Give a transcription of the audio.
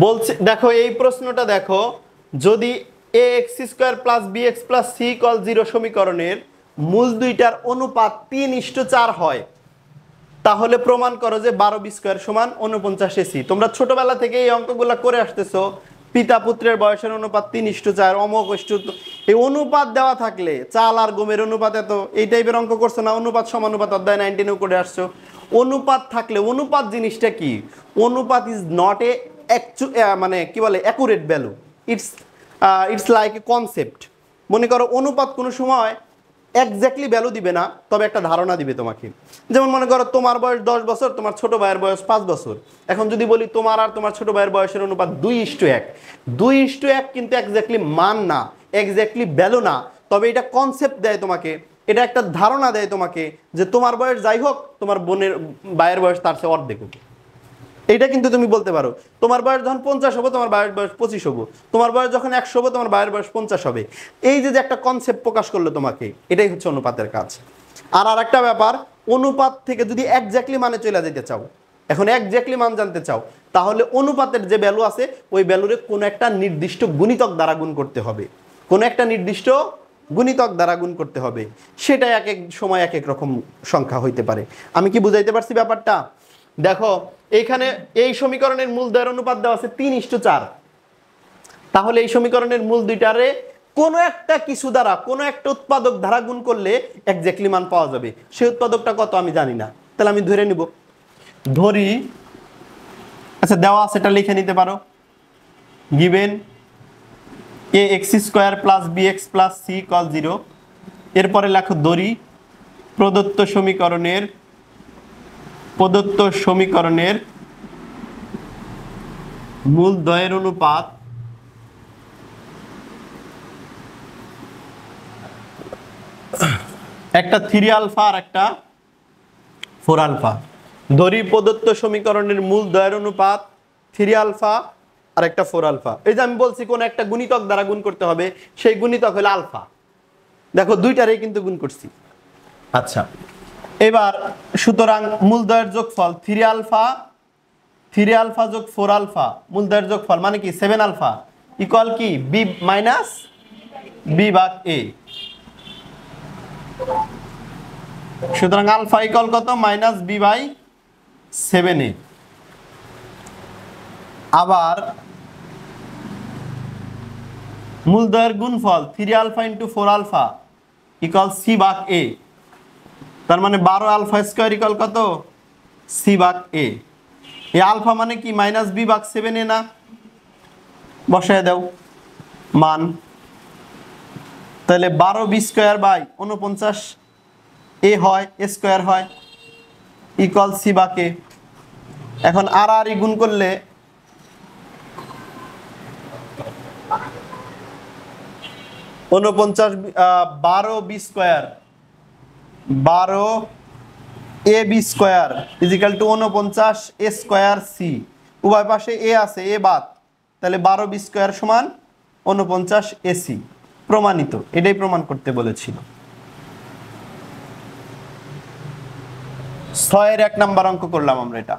বলছে দেখো এই প্রশ্নটা দেখো, যদি ax² + bx + c = 0 সমীকরণের মূল দুইটার অনুপাত 3:4 হয়, তাহলে প্রমাণ করো যে 12b² = 49 ac। তোমরা ছোটবেলা থেকে এই অঙ্কগুলো করে আসতেছো, পিতা পুত্রের বয়সের অনুপাত 3:4, অমক এই অনুপাত দেওয়া থাকলে চাল আর গমের অনুপাত এত, এই টাইপের অঙ্ক করছো না? অনুপাত সমানুপাত অধ্যায় 19 করে আসছো। অনুপাত থাকলে, অনুপাত জিনিসটা কি? অনুপাত ইজ নট এ মানে কি বলে accurate value, it's like a concept. মনে করো অনুপাত কোনো সময় এক্স্যাক্টলি ভ্যালু দিবে না, তবে একটা ধারণা দিবে তোমাকে। যেমন মনে করো তোমার বয়স 10 বছর, তোমার ছোট ভাইয়ের বয়স 5 বছর। এখন যদি বলি তোমার আর তোমার ছোট ভাইয়ের বয়সের অনুপাত 2:1, 2:1 কিন্তু এক্স্যাক্টলি মান না, এক্স্যাক্টলি ভ্যালু না, তবে এটা কনসেপ্ট দেয় তোমাকে, এটা একটা ধারণা দেয় তোমাকে যে তোমার বয়স যাই হোক, তোমার ভাইয়ের বয়স তার চেয়ে অর্ধেক হবে। এইটা কিন্তু তুমি বলতে পারো। তোমার বয়স যখন 50 হবে, তোমার ভাইয়ের বয়স 25 হবে। তোমার বয়স যখন 100 হবে, তোমার ভাইয়ের বয়স 50 হবে। এই যে একটা কনসেপ্ট প্রকাশ করলো তোমাকে, এটাই হচ্ছে অনুপাতের কাজ। আর আরেকটা ব্যাপার, অনুপাত থেকে যদি এক্স্যাক্টলি মানে চলে যেতে চাও, এখন এক্স্যাক্টলি মান জানতে চাও, তাহলে অনুপাতের যে ভ্যালু আছে ওই ভ্যালুরে কোনো একটা নির্দিষ্ট গুণিতক দ্বারা গুণ করতে হবে, কোনো একটা নির্দিষ্ট গুণিতক দ্বারা গুণ করতে হবে। সেটা এক এক সময় এক এক রকম সংখ্যা হইতে পারে। আমি কি বুঝাইতে পারছি ব্যাপারটা? দেখো এইখানে এই সমীকরণের মূল দ্বয়ের অনুপাত দেওয়া আছে 3:4, তাহলে এই সমীকরণের মূল দুইটারে কোনো একটা কিছু দ্বারা, কোনো একটা উৎপাদক দ্বারা গুণ করলে এক্স্যাক্টলি মান পাওয়া যাবে। সেই উৎপাদকটা কত আমি জানি না, তাহলে আমি ধরে নিব, ধরি আচ্ছা দেওয়া আছে, এটা লিখে নিতে পারো। গিভেন ax² + bx + c = 0, এরপরে লেখো ধরি প্রদত্ত সমীকরণের মূল দ্বয়ের অনুপাত একটা 3α আর একটা 4α। ধরি প্রদত্ত সমীকরণের মূল দ্বয়ের অনুপাত 3α আর একটা 4α। এই যে আমি বলছি কোন একটা গুণিতক দ্বারা গুণ করতে হবে, সেই গুণিতক হলো আলফা। দেখো দুইটারই কিন্তু গুণ করছি। আচ্ছা এবার সুতরাং মূলদ্বয়ের যোগফল 3α যোগ 4α, মূলদ্বয়ের যোগফল মানে কি 7α ইকুয়াল কি b মাইনাস b/a। সুতরাং আলফা ইকুয়াল কত? Minus b/7a। আবার মূলদ্বয়ের গুণফল 3α × 4α ইকুয়াল c/a, তার মানে 12α² ইকুয়াল কত? c/a। এই আলফা মানে কি মাইনাস b/7a না? বসায় দাও মান, তাহলে 12b²/49a হয়, a² হয় ইকুয়াল c/a। এখন আর গুণ করলে 12b² 12ab² = 49a²c, উভয় পাশে a আছে, a বাদ, তাহলে 12b² = 49ac। প্রমাণিত, এটাই প্রমাণ করতে বলেছিল। 6 এর 1 নাম্বার অঙ্ক করলাম আমরা এটা।